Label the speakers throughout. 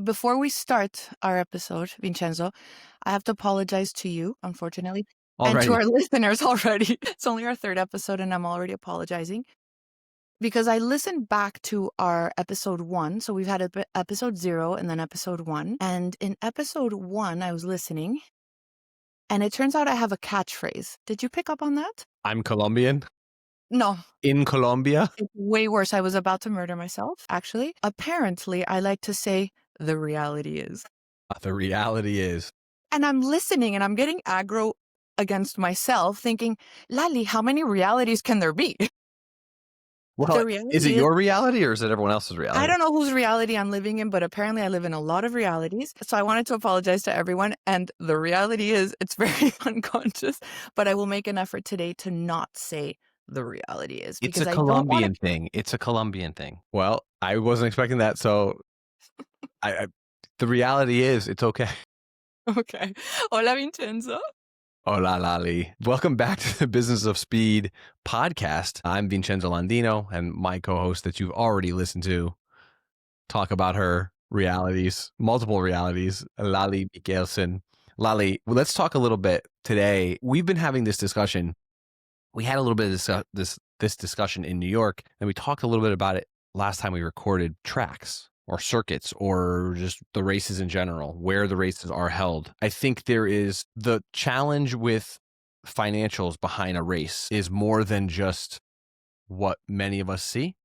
Speaker 1: Before we start our episode, Vincenzo, I have to apologize to you, unfortunately, and to
Speaker 2: Already.
Speaker 1: our listeners already. It's only our third episode, and I'm already apologizing because I listened back to our episode 1. So we've had episode 0 and then episode 1. And in episode 1, I was listening, and it turns out I have a catchphrase. Did you pick up on that?
Speaker 2: I'm Colombian.
Speaker 1: No.
Speaker 2: In Colombia.
Speaker 1: It's way worse. I was about to murder myself, actually. Apparently, I like to say, the reality is.
Speaker 2: The reality is.
Speaker 1: And I'm listening and I'm getting aggro against myself thinking, Lali, how many realities can there be?
Speaker 2: Well,
Speaker 1: The reality
Speaker 2: is it your reality or is it everyone else's reality?
Speaker 1: I don't know whose reality I'm living in, but apparently I live in a lot of realities. So I wanted to apologize to everyone. And the reality is it's very unconscious, but I will make an effort today to not say the reality is.
Speaker 2: It's a
Speaker 1: Because I don't want
Speaker 2: Colombian thing. It's a Colombian thing. Well, I wasn't expecting that. So the reality is it's okay.
Speaker 1: Okay. Hola, Vincenzo.
Speaker 2: Hola, Lali. Welcome back to the Business of Speed podcast. I'm Vincenzo Landino, and my co-host that you've already listened to talk about her realities, multiple realities, Lali Mikkelsen. Lali, let's talk a little bit today. We've been having this discussion. We had a little bit of this discussion in New York, and we talked a little bit about it last time we recorded tracks or circuits or just the races in general, where the races are held. I think there is the challenge with financials behind a race is more than just what many of us see.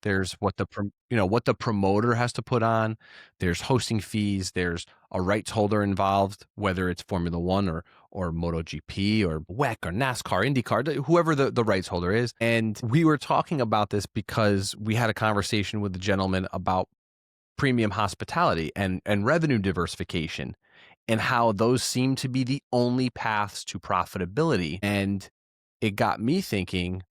Speaker 2: There's what the promoter has to put on. There's hosting fees. There's a rights holder involved, whether it's Formula One or MotoGP or WEC or NASCAR, IndyCar, whoever the rights holder is. And we were talking about this because we had a conversation with the gentleman about premium hospitality and revenue diversification and how those seem to be the only paths to profitability. And it got me thinking,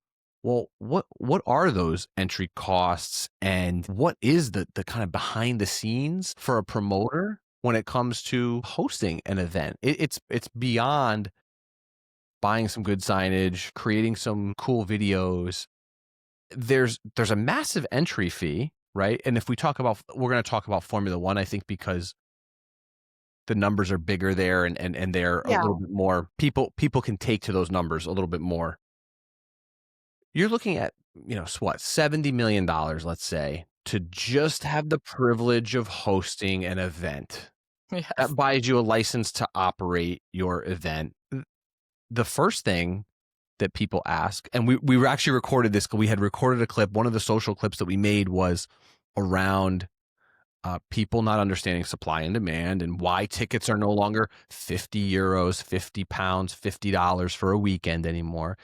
Speaker 2: well, what are those entry costs and what is the kind of behind the scenes for a promoter when it comes to hosting an event? It's beyond buying some good signage, creating some cool videos. There's a massive entry fee, right? And if we're going to talk about Formula One, I think, because the numbers are bigger there and they're a little bit more people can take to those numbers a little bit more. You're looking at, $70 million, let's say, to just have the privilege of hosting an event.
Speaker 1: Yes.
Speaker 2: That buys you a license to operate your event. The first thing that people ask, and we actually recorded this, we had recorded a clip. One of the social clips that we made was around people not understanding supply and demand and why tickets are no longer 50 euros, 50 pounds, $50 for a weekend anymore,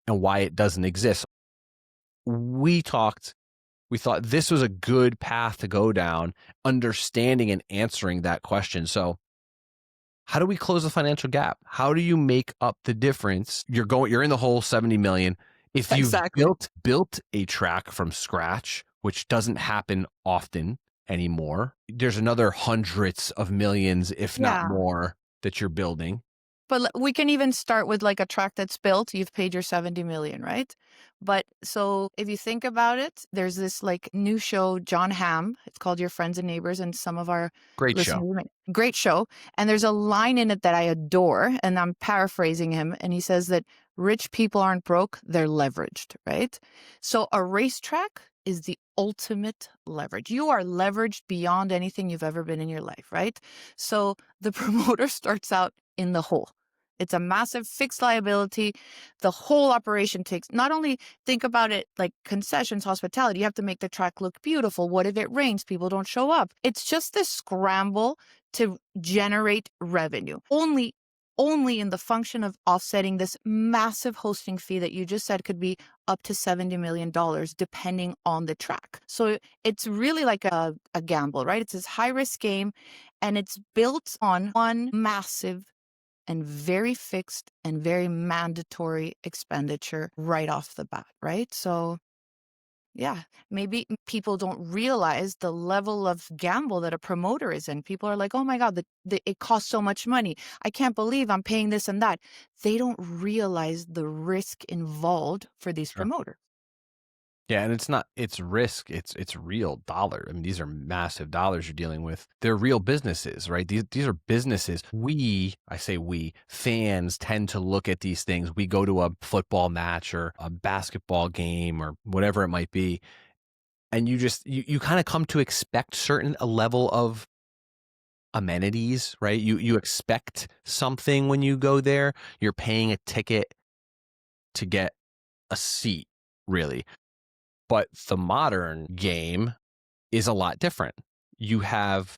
Speaker 2: and why it doesn't exist. We thought this was a good path to go down, understanding and answering that question. So how do we close the financial gap? How do you make up the difference? You're in the whole 70 million. If you've built a track from scratch, which doesn't happen often anymore, there's another hundreds of millions, if not more, that you're building.
Speaker 1: But we can even start with like a track that's built. You've paid your 70 million, right? But so if you think about it, there's this like new show, John Hamm. It's called Your Friends and Neighbors, and some of our
Speaker 2: great show.
Speaker 1: Great show. And there's a line in it that I adore, and I'm paraphrasing him. And he says that rich people aren't broke, they're leveraged, right? So a racetrack is the ultimate leverage. You are leveraged beyond anything you've ever been in your life, right? So the promoter starts out in the hole. It's a massive fixed liability. The whole operation takes, not only think about it like concessions, hospitality, you have to make the track look beautiful. What if it rains? People don't show up. It's just this scramble to generate revenue. Only in the function of offsetting this massive hosting fee that you just said could be up to $70 million depending on the track. So it's really like a gamble, right? It's this high risk game, and it's built on one massive and very fixed and very mandatory expenditure right off the bat, right? So yeah, maybe people don't realize the level of gamble that a promoter is in. People are like, oh my God, it costs so much money. I can't believe I'm paying this and that. They don't realize the risk involved for these promoters.
Speaker 2: Yeah, and it's risk, it's real dollar. I mean, these are massive dollars you're dealing with. They're real businesses, right? These are businesses. I say we, fans tend to look at these things. We go to a football match or a basketball game or whatever it might be, and you kind of come to expect a level of amenities, right? You expect something when you go there. You're paying a ticket to get a seat, really. But the modern game is a lot different. You have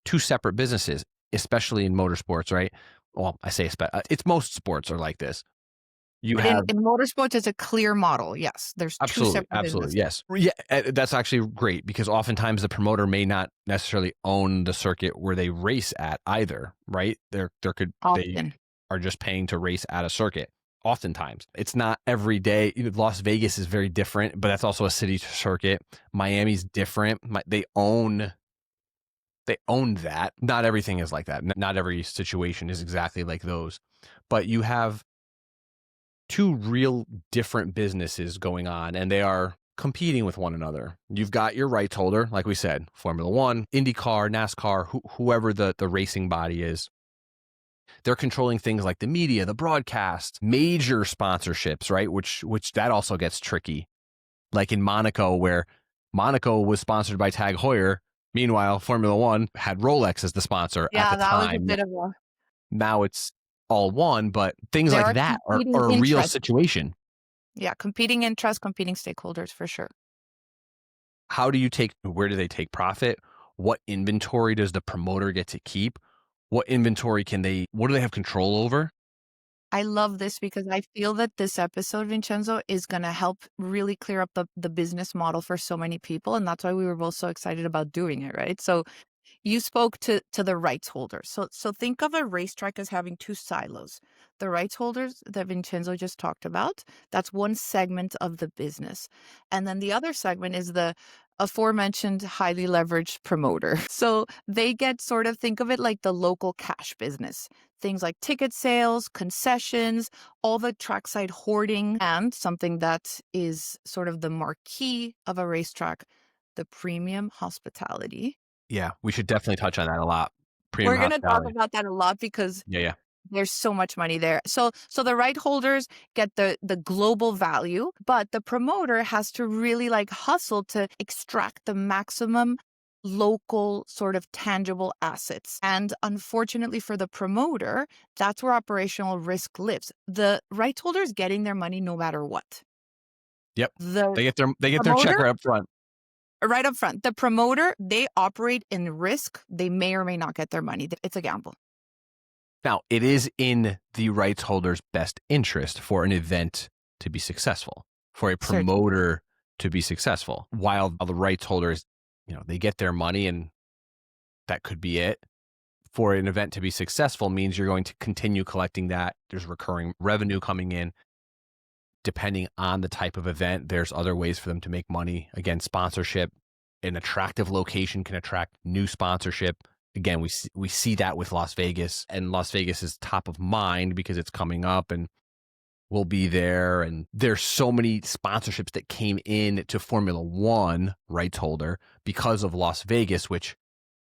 Speaker 2: two separate businesses, especially in motorsports, right? Well, I say it's most sports are like this. You
Speaker 1: But
Speaker 2: have
Speaker 1: in motorsports, it's a clear model. Yes, there's two
Speaker 2: absolutely,
Speaker 1: separate
Speaker 2: absolutely,
Speaker 1: businesses.
Speaker 2: yes, yeah. That's actually great because oftentimes the promoter may not necessarily own the circuit where they race at either, right? They
Speaker 1: Often.
Speaker 2: are just paying to race at a circuit. Oftentimes, it's not every day. Las Vegas is very different, but that's also a city circuit. Miami's different. They own that. Not everything is like that. Not every situation is exactly like those. But you have two real different businesses going on, and they are competing with one another. You've got your rights holder, like we said, Formula One, IndyCar, NASCAR, whoever the racing body is. They're controlling things like the media, the broadcast, major sponsorships, right? Which that also gets tricky. Like in Monaco, where Monaco was sponsored by Tag Heuer. Meanwhile, Formula One had Rolex as the sponsor at
Speaker 1: Yeah,
Speaker 2: the
Speaker 1: that was a
Speaker 2: time.
Speaker 1: bit of a.
Speaker 2: Now it's all one, but things
Speaker 1: There
Speaker 2: like
Speaker 1: are
Speaker 2: that are
Speaker 1: competing
Speaker 2: a real
Speaker 1: interests.
Speaker 2: situation.
Speaker 1: Yeah, competing interests, competing stakeholders for sure.
Speaker 2: Where do they take profit? What inventory does the promoter get to keep? What do they have control over?
Speaker 1: I love this because I feel that this episode, Vincenzo, is going to help really clear up the business model for so many people. And that's why we were both so excited about doing it, right? So you spoke to the rights holders. So think of a racetrack as having two silos. The rights holders that Vincenzo just talked about, that's one segment of the business. And then the other segment is the aforementioned highly leveraged promoter. So they get sort of, think of it like the local cash business. Things like ticket sales, concessions, all the trackside hoarding, and something that is sort of the marquee of a racetrack, the premium hospitality.
Speaker 2: Yeah, we should definitely touch on that a lot. Premium
Speaker 1: We're gonna talk
Speaker 2: hospitality.
Speaker 1: about that a lot because
Speaker 2: Yeah, yeah.
Speaker 1: there's so much money there. So the right holders get the global value, but the promoter has to really like hustle to extract the maximum local sort of tangible assets. And unfortunately for the promoter, that's where operational risk lives. The right holders getting their money no matter what.
Speaker 2: Yep.
Speaker 1: The
Speaker 2: They get their check
Speaker 1: promoter
Speaker 2: right up front.
Speaker 1: right up front, the promoter, they operate in risk. They may or may not get their money. It's a gamble.
Speaker 2: Now, it is in the rights holder's best interest for an event to be successful, for a
Speaker 1: Certainly.
Speaker 2: promoter to be successful, while the rights holders, they get their money and that could be it. For an event to be successful means you're going to continue collecting that. There's recurring revenue coming in. Depending on the type of event, there's other ways for them to make money. Again, sponsorship. An attractive location can attract new sponsorship. Again, we see that with Las Vegas, and Las Vegas is top of mind because it's coming up and we'll be there. And there's so many sponsorships that came in to Formula One rights holder because of Las Vegas, which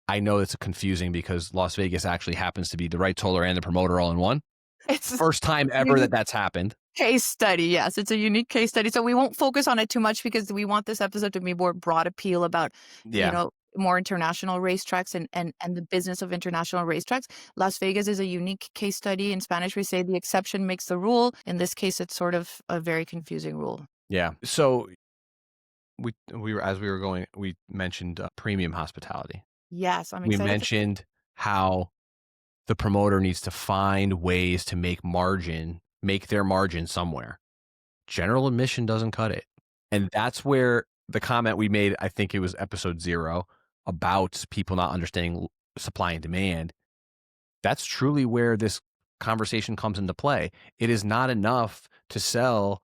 Speaker 2: I know it's confusing because Las Vegas actually happens to be the rights holder and the promoter all in one.
Speaker 1: It's
Speaker 2: First time ever that's happened.
Speaker 1: case study. Yes, it's a unique case study. So we won't focus on it too much because we want this episode to be more broad appeal about,
Speaker 2: Yeah.
Speaker 1: more international racetracks and the business of international racetracks. Las Vegas is a unique case study. In Spanish, we say the exception makes the rule. In this case, it's sort of a very confusing rule.
Speaker 2: Yeah. So we mentioned premium hospitality.
Speaker 1: Yes, I'm
Speaker 2: We
Speaker 1: excited.
Speaker 2: mentioned how the promoter needs to find ways to make their margin somewhere. General admission doesn't cut it. And that's where the comment we made, I think it was episode 0, about people not understanding supply and demand. That's truly where this conversation comes into play. It is not enough to sell,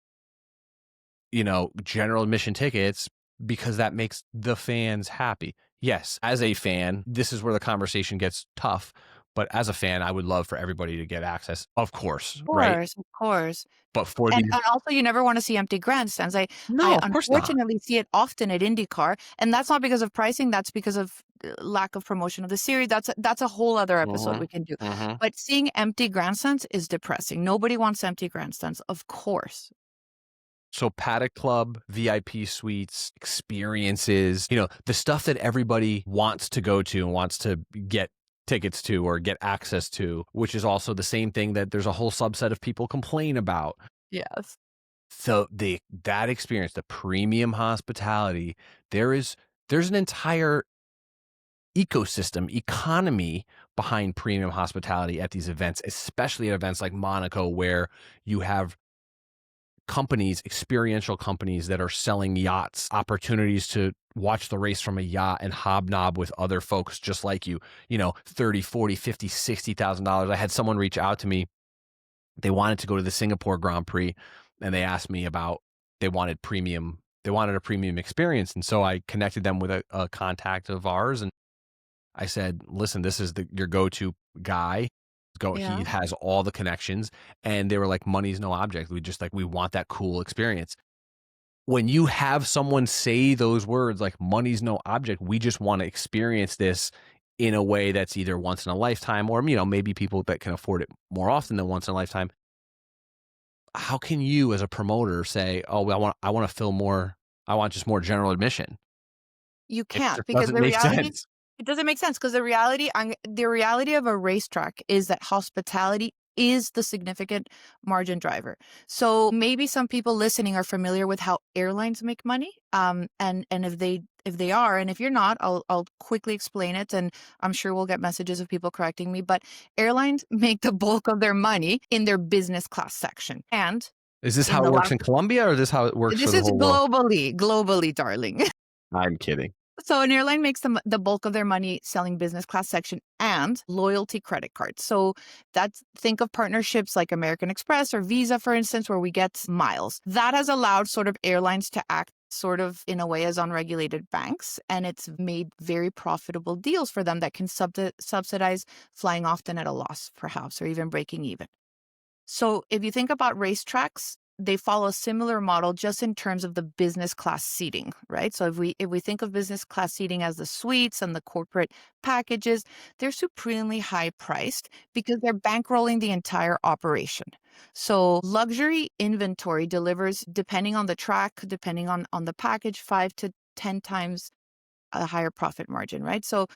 Speaker 2: general admission tickets because that makes the fans happy. Yes, as a fan, this is where the conversation gets tough. But as a fan, I would love for everybody to get access, of course, right?
Speaker 1: Of course.
Speaker 2: But for
Speaker 1: And
Speaker 2: these,
Speaker 1: and also you never wanna see empty grandstands. I
Speaker 2: no, of course not.
Speaker 1: unfortunately see it often at IndyCar, and that's not because of pricing, that's because of, lack of promotion of the series. That's a whole other episode
Speaker 2: Hmm.
Speaker 1: we can do.
Speaker 2: Hmm.
Speaker 1: But seeing empty grandstands is depressing. Nobody wants empty grandstands, of course.
Speaker 2: So Paddock Club, VIP suites, experiences, the stuff that everybody wants to go to and wants to get tickets to or get access to, which is also the same thing that there's a whole subset of people complain about.
Speaker 1: Yes.
Speaker 2: So that experience, the premium hospitality, there's an entire ecosystem, economy behind premium hospitality at these events, especially at events like Monaco, where you have companies, experiential companies that are selling yachts, opportunities to watch the race from a yacht and hobnob with other folks just like you, 30, 40, 50, $60,000. I had someone reach out to me. They wanted to go to the Singapore Grand Prix and they asked me about, they wanted a premium experience. And so I connected them with a contact of ours. And I said, listen, this is your go-to guy. He
Speaker 1: Yeah.
Speaker 2: has all the connections. And they were like, money's no object. We want that cool experience. When you have someone say those words like money's no object, we just want to experience this in a way that's either once in a lifetime or, maybe people that can afford it more often than once in a lifetime. How can you as a promoter say, oh, well, I want to fill more, I want just more general admission?
Speaker 1: You
Speaker 2: It
Speaker 1: can't
Speaker 2: just
Speaker 1: because
Speaker 2: doesn't
Speaker 1: the
Speaker 2: make
Speaker 1: reality
Speaker 2: sense.
Speaker 1: it doesn't make sense because the reality of a racetrack is that hospitality is the significant margin driver. So maybe some people listening are familiar with how airlines make money. And if they are, and if you're not, I'll quickly explain it, and I'm sure we'll get messages of people correcting me. But airlines make the bulk of their money in their business class section, and
Speaker 2: Is this
Speaker 1: in
Speaker 2: how
Speaker 1: the
Speaker 2: it works
Speaker 1: last
Speaker 2: in Colombia or is this how it works for
Speaker 1: this
Speaker 2: the
Speaker 1: is
Speaker 2: whole world?
Speaker 1: globally, darling.
Speaker 2: I'm kidding.
Speaker 1: So an airline makes the bulk of their money selling business class section and loyalty credit cards. So think of partnerships like American Express or Visa, for instance, where we get miles. That has allowed sort of airlines to act sort of in a way as unregulated banks, and it's made very profitable deals for them that can subsidize flying often at a loss, perhaps, or even breaking even. So if you think about racetracks, they follow a similar model just in terms of the business class seating, right? So if we think of business class seating as the suites and the corporate packages, they're supremely high priced because they're bankrolling the entire operation. So luxury inventory delivers, depending on the track, depending on the package, 5 to 10 times a higher profit margin, right? So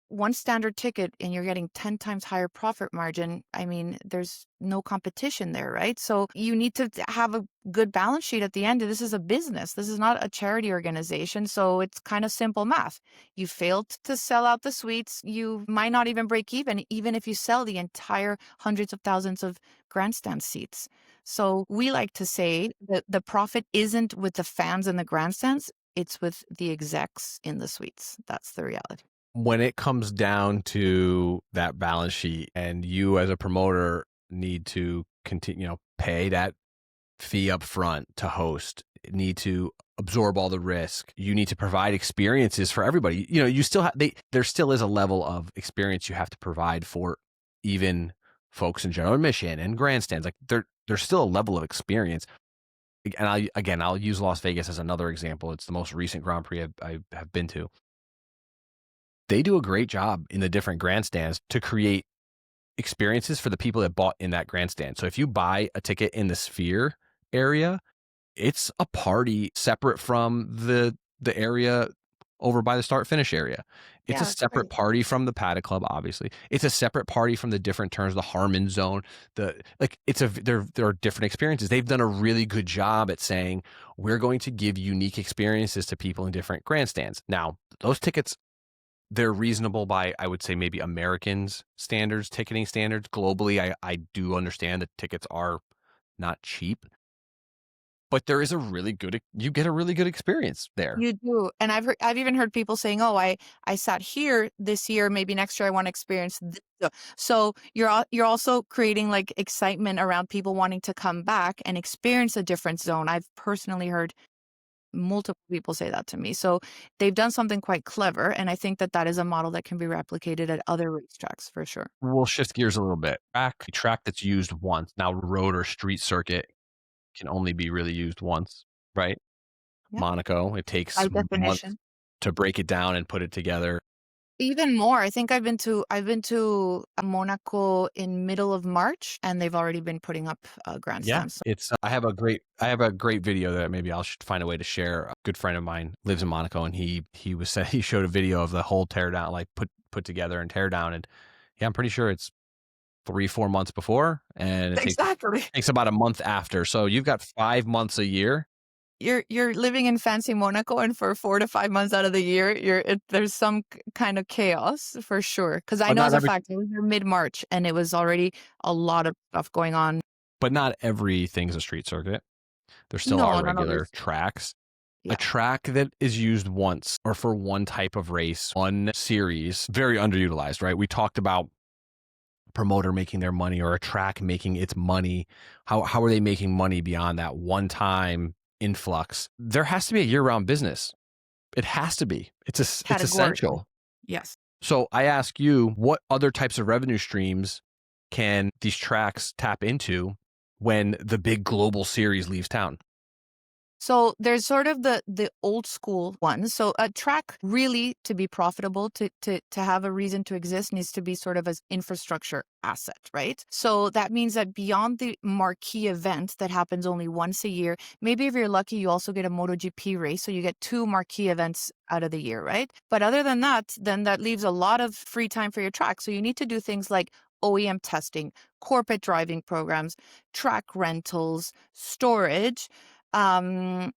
Speaker 1: one standard ticket and you're getting 10 times higher profit margin. I mean, there's no competition there, right? So you need to have a good balance sheet at the end. This is a business. This is not a charity organization. So it's kind of simple math. You failed to sell out the suites. You might not even break even if you sell the entire hundreds of thousands of grandstand seats. So we like to say that the profit isn't with the fans in the grandstands. It's with the execs in the suites. That's the reality.
Speaker 2: When it comes down to that balance sheet and you as a promoter need to continue, pay that fee up front to host, need to absorb all the risk, you need to provide experiences for everybody. You still have, there still is a level of experience you have to provide for even folks in general admission and grandstands. Like there's still a level of experience. And I'll use Las Vegas as another example. It's the most recent Grand Prix I have been to. They do a great job in the different grandstands to create experiences for the people that bought in that grandstand. So if you buy a ticket in the Sphere area, it's a party separate from the area over by the start finish area. It's a
Speaker 1: Yeah, it's
Speaker 2: separate
Speaker 1: great.
Speaker 2: party from the Paddock Club, obviously. It's a separate party from the different turns, the Harmon Zone. There are different experiences. They've done a really good job at saying we're going to give unique experiences to people in different grandstands. Now, those tickets, they're reasonable by, I would say, maybe Americans' standards, ticketing standards. Globally, I do understand that tickets are not cheap, but there is you get a really good experience there.
Speaker 1: You do. And I've even heard people saying, "Oh, I sat here this year, maybe next year I want to experience this." So you're also creating like excitement around people wanting to come back and experience a different zone. I've personally heard multiple people say that to me. So they've done something quite clever, and I think that that is a model that can be replicated at other racetracks for sure.
Speaker 2: We'll shift gears a little bit. Track that's used once. Now, road or street circuit can only be really used once, right?
Speaker 1: Yeah,
Speaker 2: Monaco, it takes
Speaker 1: by
Speaker 2: months
Speaker 1: definition.
Speaker 2: to break it down and put it together.
Speaker 1: Even more. I think I've been to Monaco in middle of March, and they've already been putting up
Speaker 2: Yeah,
Speaker 1: grandstands.
Speaker 2: it's I have a great video that maybe I'll find a way to share. A good friend of mine lives in Monaco, and he showed a video of the whole tear down, like put together and tear down, and yeah, I'm pretty sure it's 3-4 months before, and it
Speaker 1: Exactly.
Speaker 2: takes about a month after. So you've got 5 months a year.
Speaker 1: You're living in fancy Monaco, and for 4 to 5 months out of the year, there's some kind of chaos for sure. Because I
Speaker 2: But
Speaker 1: know
Speaker 2: not
Speaker 1: as a
Speaker 2: every
Speaker 1: fact, I was there mid-March, and it was already a lot of stuff going on.
Speaker 2: but not everything's a street circuit. There still are
Speaker 1: No, no, no.
Speaker 2: regular
Speaker 1: There's
Speaker 2: tracks. A
Speaker 1: yeah,
Speaker 2: track that is used once or for one type of race, one series, very underutilized, right? We talked about promoter making their money or a track making its money. How are they making money beyond that one time influx? There has to be a year-round business. It has to be. It's
Speaker 1: categorically.
Speaker 2: essential.
Speaker 1: Yes.
Speaker 2: So I ask you, what other types of revenue streams can these tracks tap into when the big global series leaves town?
Speaker 1: So there's sort of the old school ones. So a track really to be profitable, to have a reason to exist, needs to be sort of as infrastructure asset, right? So that means that beyond the marquee event that happens only once a year, maybe if you're lucky, you also get a MotoGP race. So you get two marquee events out of the year, right? But other than that, then that leaves a lot of free time for your track. So you need to do things like OEM testing, corporate driving programs, track rentals, storage. um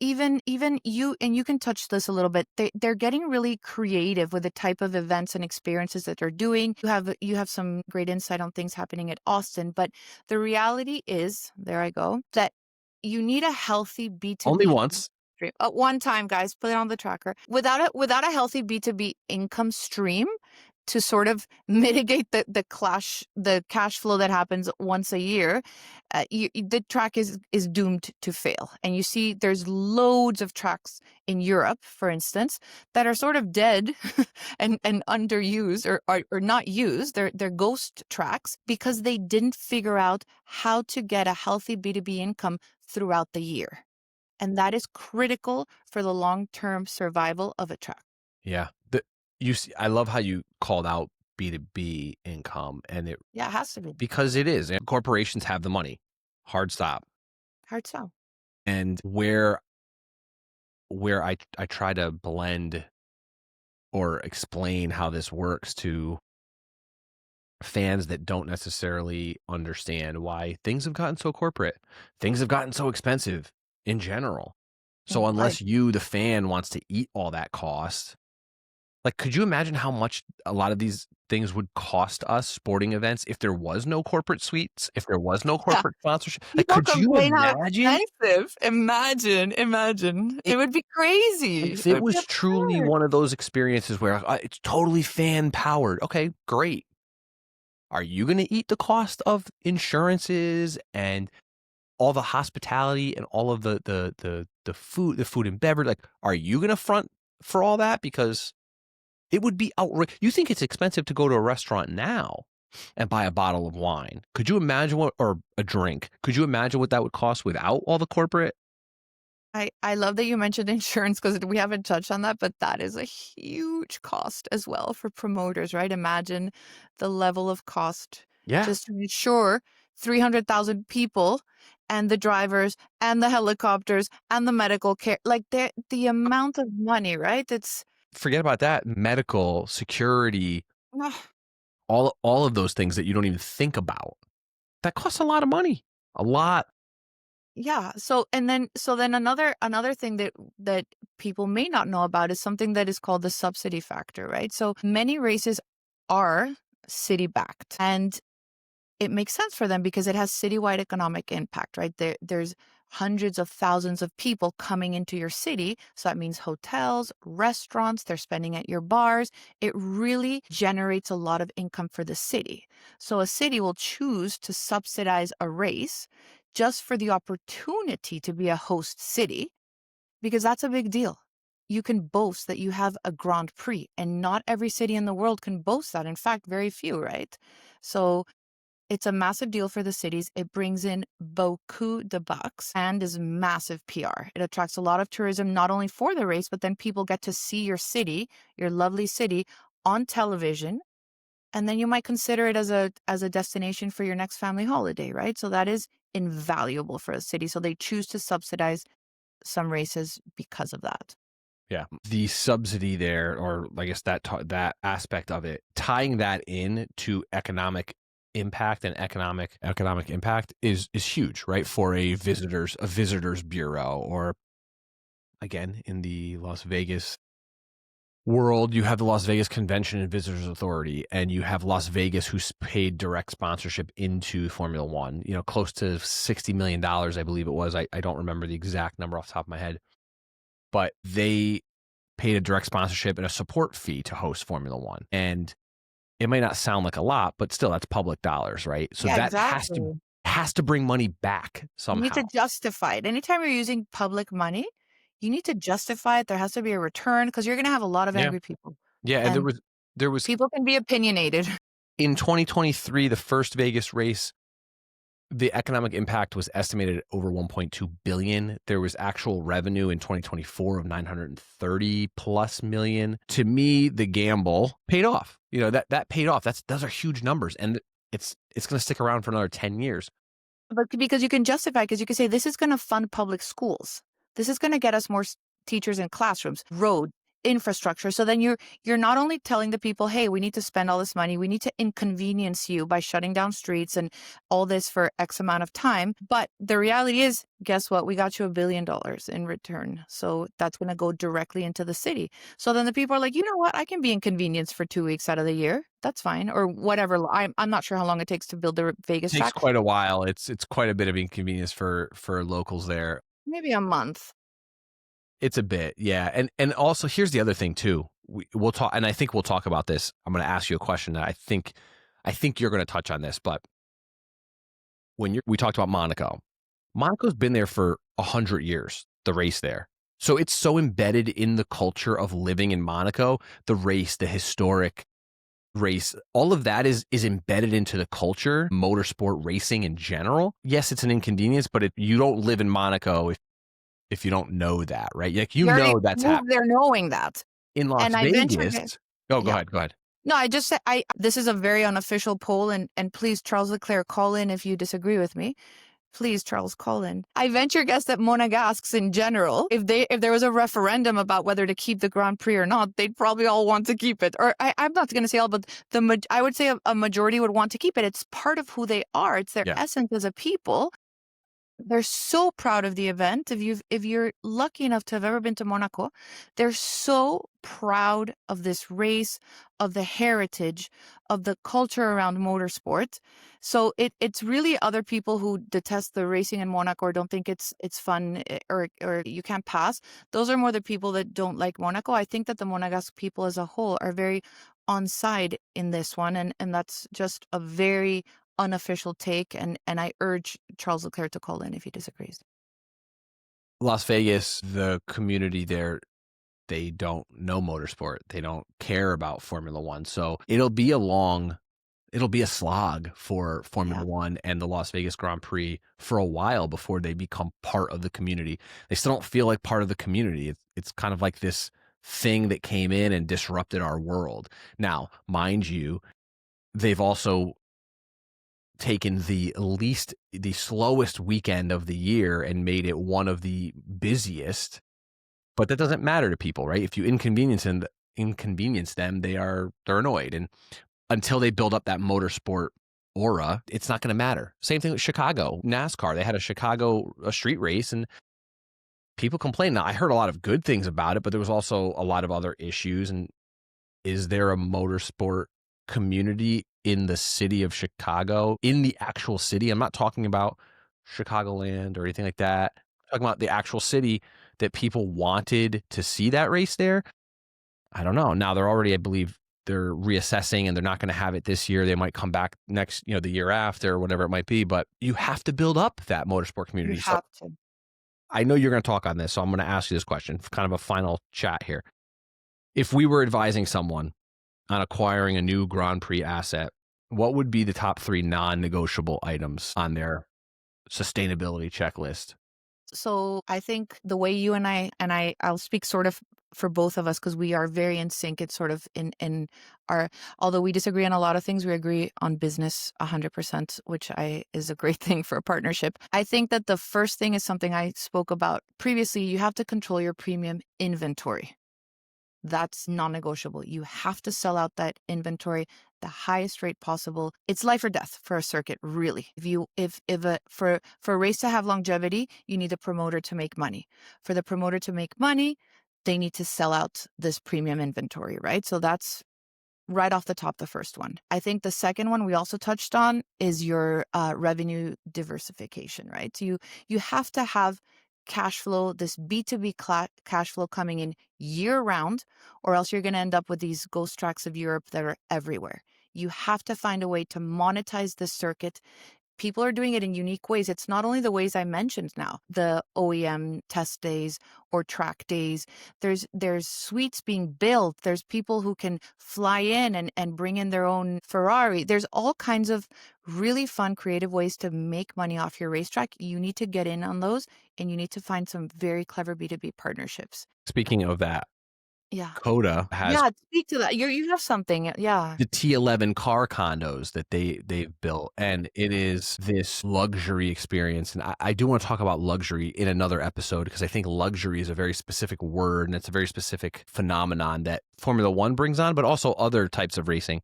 Speaker 1: even you, and you can touch this a little bit, they're getting really creative with the type of events and experiences that they're doing. You have some great insight on things happening at Austin, but the reality is, there I go, that you need a healthy
Speaker 2: Only
Speaker 1: B2B
Speaker 2: once.
Speaker 1: stream. At one time, guys, put it on the tracker. Without a healthy B2B income stream to sort of mitigate the cash flow that happens once a year, the track is doomed to fail. And you see there's loads of tracks in Europe, for instance, that are sort of dead and underused, or not used. They're ghost tracks because they didn't figure out how to get a healthy B2B income throughout the year. And that is critical for the long-term survival of a track.
Speaker 2: Yeah. I love how you called out B2B income, and it
Speaker 1: Yeah, it has to be.
Speaker 2: because it is. And corporations have the money. Hard stop.
Speaker 1: Hard sell.
Speaker 2: And where I try to blend or explain how this works to fans that don't necessarily understand why things have gotten so corporate. Things have gotten so expensive in general. So
Speaker 1: Right.
Speaker 2: unless you, the fan, wants to eat all that cost, like, could you imagine how much a lot of these things would cost us, sporting events, if there was no corporate suites, if there was no
Speaker 1: Yeah.
Speaker 2: corporate sponsorship? Like,
Speaker 1: People
Speaker 2: could you
Speaker 1: complain how
Speaker 2: imagine
Speaker 1: expensive. Imagine. It
Speaker 2: if,
Speaker 1: would be crazy.
Speaker 2: if
Speaker 1: It
Speaker 2: it
Speaker 1: would be
Speaker 2: was truly
Speaker 1: absurd.
Speaker 2: one of those experiences where it's totally fan powered? Okay, great. Are you going to eat the cost of insurances and all the hospitality and all of the food and beverage? Like, are you going to front for all that? Because it would be outrageous. You think it's expensive to go to a restaurant now and buy a bottle of wine. Could you imagine or a drink? Could you imagine what that would cost without all the corporate?
Speaker 1: I love that you mentioned insurance, because we haven't touched on that, but that is a huge cost as well for promoters, right? Imagine the level of cost
Speaker 2: Yeah.
Speaker 1: just to insure 300,000 people, and the drivers and the helicopters and the medical care. Like, the amount of money, right? It's
Speaker 2: Forget about that. Medical, security,
Speaker 1: ah,
Speaker 2: all of those things that you don't even think about. That costs a lot of money. A lot.
Speaker 1: yeah. So then another thing that people may not know about is something that is called the subsidy factor, right? So many races are city backed, and it makes sense for them because it has citywide economic impact, right? There's hundreds of thousands of people coming into your city. So that means hotels, restaurants, they're spending at your bars. It really generates a lot of income for the city. So a city will choose to subsidize a race just for the opportunity to be a host city. because that's a big deal. You can boast that you have a Grand Prix, and not every city in the world can boast that. In fact, very few, right? So it's a massive deal for the cities. It brings in beaucoup de bucks and is massive PR. It attracts a lot of tourism, not only for the race, but then people get to see your city, your lovely city, on television. And then you might consider it as a destination for your next family holiday, right? So that is invaluable for a city. So they choose to subsidize some races because of that.
Speaker 2: Yeah. The subsidy there, or I guess that aspect of it, tying that in to economic impact and economic impact is huge, right? For a visitors bureau, or again, in the Las Vegas world, you have the Las Vegas Convention and Visitors Authority, and you have Las Vegas, who's paid direct sponsorship into Formula One, close to $60 million, I believe it was. I don't remember the exact number off the top of my head, but they paid a direct sponsorship and a support fee to host Formula One. And it might not sound like a lot, but still, that's public dollars, right? So
Speaker 1: Yeah,
Speaker 2: that
Speaker 1: exactly.
Speaker 2: has to bring money back
Speaker 1: You need to
Speaker 2: somehow.
Speaker 1: justify it. Anytime you're using public money, you need to justify it. There has to be a return, because you're going to have a lot of
Speaker 2: Yeah.
Speaker 1: angry people.
Speaker 2: Yeah, and
Speaker 1: And
Speaker 2: there was
Speaker 1: people can be opinionated.
Speaker 2: in 2023, the first Vegas race, the economic impact was estimated at over 1.2 billion. There was actual revenue in 2024 of 930 plus million. To me, the gamble paid off. That paid off. Those are huge numbers, and it's going to stick around for another 10 years.
Speaker 1: But because you can justify, because you can say, this is going to fund public schools. This is going to get us more teachers in classrooms, road, infrastructure. So then you're not only telling the people, hey, we need to spend all this money, we need to inconvenience you by shutting down streets and all this for X amount of time. But the reality is, guess what? We got you $1 billion in return. So that's going to go directly into the city. So then the people are like, you know what? I can be inconvenienced for 2 weeks out of the year. That's fine. Or whatever. I'm not sure how long it takes to build the Vegas
Speaker 2: It takes
Speaker 1: track.
Speaker 2: quite a while. It's quite a bit of inconvenience for locals there.
Speaker 1: Maybe a month.
Speaker 2: It's a bit, yeah. And also, here's the other thing too. We'll talk, and I think we'll talk about this. I'm going to ask you a question that I think you're going to touch on this, but we talked about Monaco. Monaco's been there for 100 years, the race there. So it's so embedded in the culture of living in Monaco, the race, the historic race, all of that is embedded into the culture, motorsport racing in general. Yes, it's an inconvenience, but you don't live in Monaco if you don't know that, right? Like, that's happening.
Speaker 1: They're knowing that.
Speaker 2: In Las Vegas. Go ahead.
Speaker 1: No, I just said, this is a very unofficial poll, and please, Charles Leclerc, call in if you disagree with me. Please, Charles, call in. I venture guess that Monegasques in general, if there was a referendum about whether to keep the Grand Prix or not, they'd probably all want to keep it. Or I'm not going to say all, but I would say a majority would want to keep it. It's part of who they are. It's their essence as a people. They're so proud of the event. If you're lucky enough to have ever been to Monaco, they're so proud of this race, of the heritage, of the culture around motorsport. So it's really other people who detest the racing in Monaco or don't think it's fun, or you can't pass. Those are more the people that don't like Monaco. I think that the Monegasque people as a whole are very on side in this one, and that's just a very unofficial take, and I urge Charles Leclerc to call in if he disagrees.
Speaker 2: Las Vegas, the community there, they don't know motorsport. They don't care about Formula One. So it'll be a slog for Formula One and the Las Vegas Grand Prix for a while before they become part of the community. They still don't feel like part of the community. It's kind of like this thing that came in and disrupted our world. Now, mind you, they've also taken the slowest weekend of the year and made it one of the busiest. But that doesn't matter to people, right? If you inconvenience them, they're annoyed. And until they build up that motorsport aura, it's not going to matter. Same thing with Chicago, NASCAR. They had a street race, and people complained. Now, I heard a lot of good things about it, but there was also a lot of other issues. And is there a motorsport community in the city of Chicago, in the actual city? I'm not talking about Chicagoland or anything like that. I'm talking about the actual city that people wanted to see that race there. I don't know. Now they're already, I believe, they're reassessing, and they're not going to have it this year. They might come back next, the year after, or whatever it might be. But you have to build up that motorsport community.
Speaker 1: You have to.
Speaker 2: I know you're going to talk on this, so I'm going to ask you this question, kind of a final chat here. If we were advising someone on acquiring a new Grand Prix asset, what would be the top 3 non-negotiable items on their sustainability checklist?
Speaker 1: So I think the way you and I'll speak sort of for both of us because we are very in sync. It's sort of in our, although we disagree on a lot of things, we agree on business 100%, which is a great thing for a partnership. I think that the first thing is something I spoke about previously. You have to control your premium inventory. That's non-negotiable. You have to sell out that inventory the highest rate possible. It's life or death for a circuit, really. For a race to have longevity, you need the promoter to make money. For the promoter to make money, they need to sell out this premium inventory, right? So that's right off the top, the first one. I think the second one we also touched on is your revenue diversification, right? So you have to have cash flow, this B2B cash flow coming in year round, or else you're going to end up with these ghost tracks of Europe that are everywhere. You have to find a way to monetize this circuit. People are doing it in unique ways. It's not only the ways I mentioned now, the OEM test days or track days. There's suites being built. There's people who can fly in and bring in their own Ferrari. There's all kinds of really fun, creative ways to make money off your racetrack. You need to get in on those, and you need to find some very clever B2B partnerships.
Speaker 2: Speaking of that,
Speaker 1: Yeah.
Speaker 2: COTA has
Speaker 1: Yeah, speak to that. You have something. Yeah.
Speaker 2: the T11 car condos that they've built, and it is this luxury experience. And I do want to talk about luxury in another episode because I think luxury is a very specific word and it's a very specific phenomenon that Formula One brings on, but also other types of racing.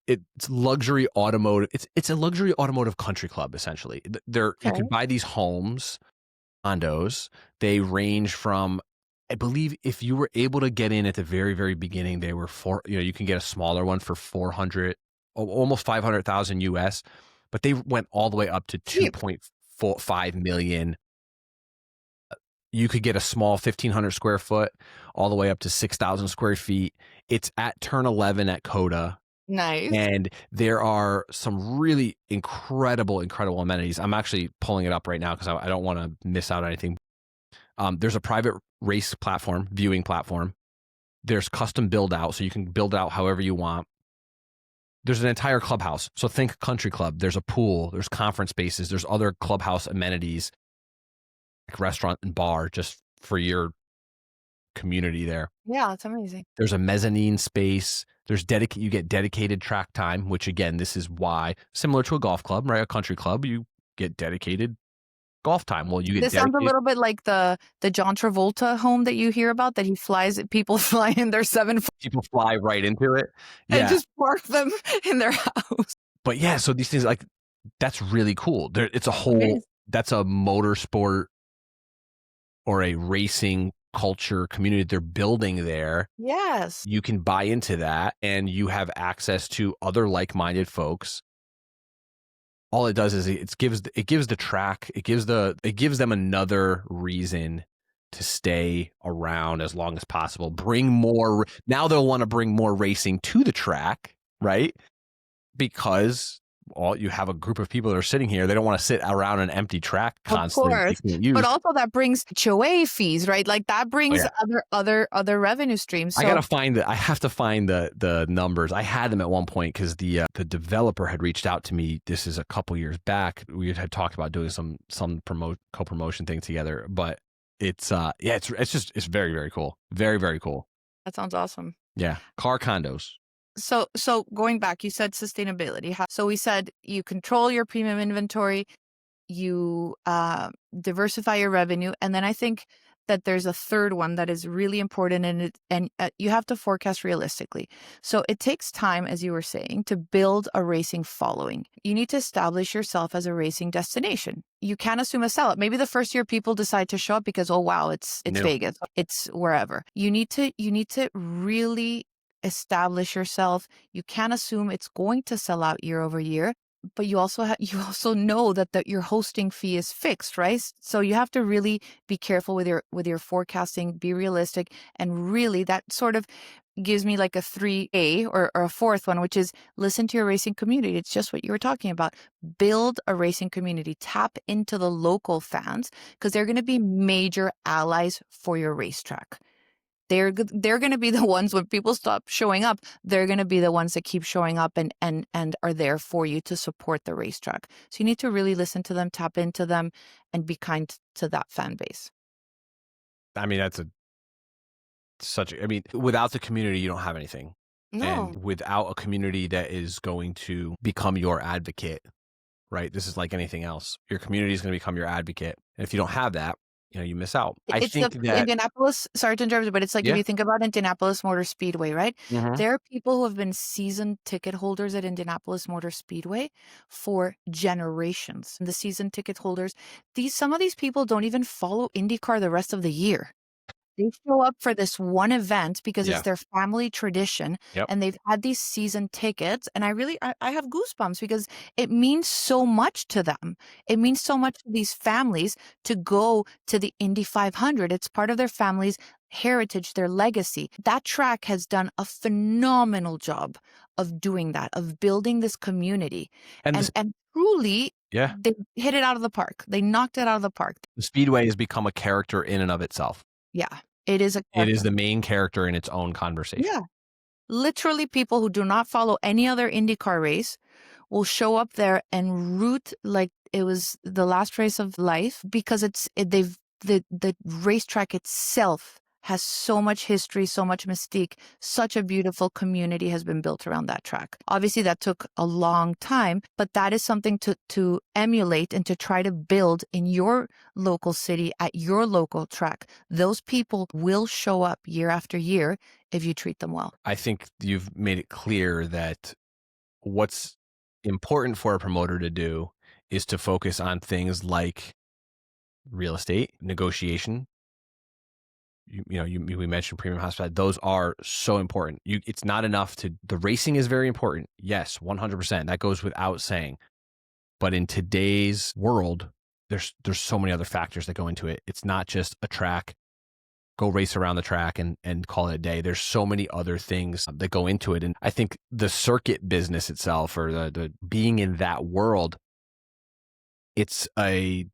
Speaker 2: It's luxury automotive. It's a luxury automotive country club essentially. You
Speaker 1: Okay.
Speaker 2: can buy these homes, condos. They range from, I believe, if you were able to get in at the very, very beginning, they were you can get a smaller one for 400, almost 500,000 US, but they went all the way up to
Speaker 1: Cheap.
Speaker 2: 2.45 million. You could get a small 1,500 square foot all the way up to 6,000 square feet. It's at turn 11 at COTA.
Speaker 1: Nice.
Speaker 2: And there are some really incredible amenities. I'm actually pulling it up right now because I don't want to miss out on anything. There's a private race platform, viewing platform. There's custom build out, so you can build out however you want. There's an entire clubhouse. So think country club. There's a pool. There's conference spaces. There's other clubhouse amenities, like restaurant and bar, just for your community there.
Speaker 1: Yeah, it's amazing.
Speaker 2: There's a mezzanine space. You get dedicated track time, which again, this is why, similar to a golf club, right? A country club, you get dedicated golf time. Well, you get
Speaker 1: This sounds a
Speaker 2: dedicated.
Speaker 1: little bit like the John Travolta home that you hear about, that he flies, people fly in their
Speaker 2: People fly right into it.
Speaker 1: and
Speaker 2: Yeah.
Speaker 1: just park them in their house.
Speaker 2: But yeah, so these things, like, that's really cool. It's a whole,
Speaker 1: Amazing.
Speaker 2: that's a motorsport or a racing culture community they're building there.
Speaker 1: Yes.
Speaker 2: You can buy into that and you have access to other like-minded folks. All it does is it gives the track, it gives them another reason to stay around as long as possible. Now they'll want to bring more racing to the track, right? Because you have a group of people that are sitting here. They don't want to sit around an empty track constantly.
Speaker 1: Of course. But also that brings HOA fees, right? Like that brings other revenue streams. So
Speaker 2: I have to find the numbers. I had them at one point because the developer had reached out to me. This is a couple years back. We had talked about doing some co-promotion thing together, but it's very, very cool. Very, very cool.
Speaker 1: that sounds awesome.
Speaker 2: Yeah. Car condos.
Speaker 1: So going back, you said sustainability. So we said you control your premium inventory, you diversify your revenue, and then I think that there's a third one that is really important, and you have to forecast realistically. So it takes time, as you were saying, to build a racing following. You need to establish yourself as a racing destination. You can't assume a sellout. Maybe the first year people decide to show up because, oh wow, it's
Speaker 2: No.
Speaker 1: Vegas, it's wherever. You need to really establish yourself. You can't assume it's going to sell out year over year. but you also you also know that your hosting fee is fixed, right? So you have to really be careful with your forecasting, be realistic, and really that sort of gives me like a 3A or a fourth one, which is listen to your racing community. It's just what you were talking about. Build a racing community, tap into the local fans because they're going to be major allies for your racetrack. They're going to be the ones when people stop showing up, they're going to be the ones that keep showing up and are there for you to support the racetrack. So you need to really listen to them, tap into them, and be kind to that fan base.
Speaker 2: I mean, I mean, without the community, you don't have anything.
Speaker 1: No.
Speaker 2: And without a community that is going to become your advocate, right? This is like anything else. Your community is going to become your advocate. And if you don't have that, you miss out. I
Speaker 1: It's
Speaker 2: think
Speaker 1: the
Speaker 2: that,
Speaker 1: Indianapolis, sorry to interrupt you, but it's like if
Speaker 2: yeah.
Speaker 1: you think about Indianapolis Motor Speedway, right?
Speaker 2: Mhm.
Speaker 1: There are people who have been season ticket holders at Indianapolis Motor Speedway for generations. The season ticket holders, some of these people don't even follow IndyCar the rest of the year. They show up for this one event because
Speaker 2: Yeah.
Speaker 1: it's their family tradition.
Speaker 2: Yep.
Speaker 1: And they've had these season tickets. And I have goosebumps because it means so much to them. It means so much to these families to go to the Indy 500. It's part of their family's heritage, their legacy. That track has done a phenomenal job of doing that, of building this community.
Speaker 2: And
Speaker 1: And truly,
Speaker 2: yeah,
Speaker 1: they hit it out of the park. They knocked it out of the park.
Speaker 2: the Speedway has become a character in and of itself.
Speaker 1: Yeah, it is a
Speaker 2: It is
Speaker 1: character.
Speaker 2: the main character in its own conversation.
Speaker 1: Yeah. Literally, people who do not follow any other IndyCar race will show up there and root like it was the last race of life because the racetrack itself has so much history, so much mystique, such a beautiful community has been built around that track. Obviously, that took a long time, but that is something to emulate and to try to build in your local city at your local track. Those people will show up year after year if you treat them well.
Speaker 2: I think you've made it clear that what's important for a promoter to do is to focus on things like real estate, negotiation. We mentioned premium hospitality. Those are so important. It's not enough the racing is very important. Yes, 100%. That goes without saying. But in today's world, there's so many other factors that go into it. It's not just a track, go race around the track and call it a day. There's so many other things that go into it. And I think the circuit business itself or the being in that world, it's a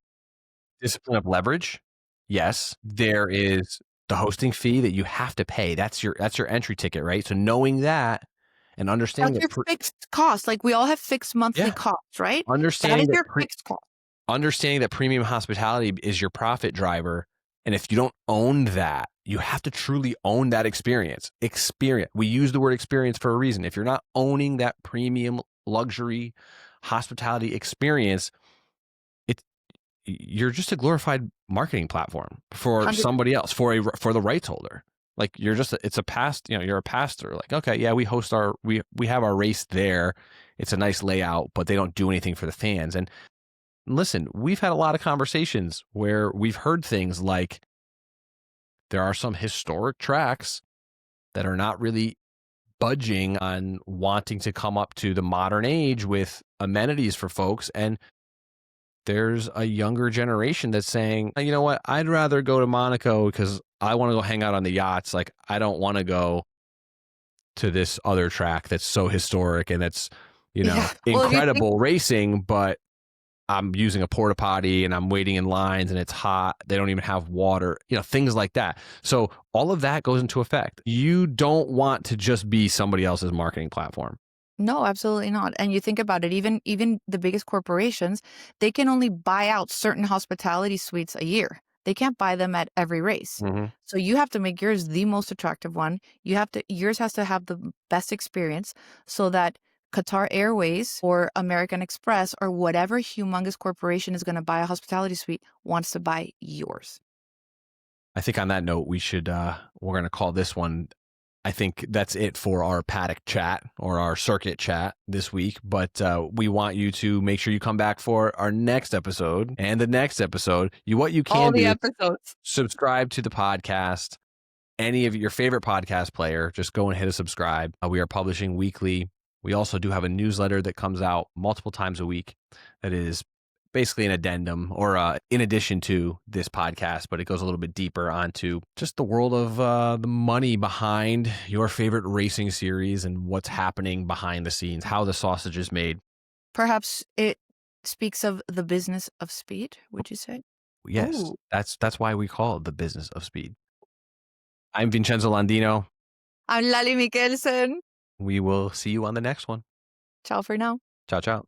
Speaker 2: discipline of leverage. Yes, there is the hosting fee that you have to pay. That's your entry ticket, right? So knowing that and understanding
Speaker 1: That's your fixed cost. Like we all have fixed monthly costs, right? That is your fixed cost.
Speaker 2: Understanding that premium hospitality is your profit driver. And if you don't own that, you have to truly own that experience. We use the word experience for a reason. If you're not owning that premium luxury hospitality experience, you're just a glorified marketing platform for somebody else, for the rights holder. Like you're a pastor. Like, okay, yeah, we have our race there. It's a nice layout, but they don't do anything for the fans. And listen, we've had a lot of conversations where we've heard things like there are some historic tracks that are not really budging on wanting to come up to the modern age with amenities for folks. And there's a younger generation that's saying, you know what, I'd rather go to Monaco because I want to go hang out on the yachts. Like, I don't want to go to this other track that's so historic and that's, incredible racing, but I'm using a porta potty and I'm waiting in lines and it's hot. They don't even have water, things like that. So all of that goes into effect. You don't want to just be somebody else's marketing platform.
Speaker 1: No, absolutely not. And you think about it, even the biggest corporations, they can only buy out certain hospitality suites a year. They can't buy them at every race.
Speaker 2: Mm-hmm.
Speaker 1: So you have to make yours the most attractive one. Yours has to have the best experience so that Qatar Airways or American Express or whatever humongous corporation is going to buy a hospitality suite wants to buy yours.
Speaker 2: I think on that note, we're going to call this one. I think that's it for our paddock chat or our circuit chat this week. But we want you to make sure you come back for our next episode and the next episode. All the episodes. Subscribe to the podcast. Any of your favorite podcast player, just go and hit a subscribe. We are publishing weekly. We also do have a newsletter that comes out multiple times a week that is basically an addendum or in addition to this podcast, but it goes a little bit deeper onto just the world of the money behind your favorite racing series and what's happening behind the scenes, how the sausage is made.
Speaker 1: Perhaps it speaks of the business of speed, would you say?
Speaker 2: Yes,
Speaker 1: Ooh.
Speaker 2: that's why we call it the business of speed. I'm Vincenzo Landino.
Speaker 1: I'm Lali Mikkelsen.
Speaker 2: We will see you on the next one.
Speaker 1: Ciao for now.
Speaker 2: Ciao, ciao.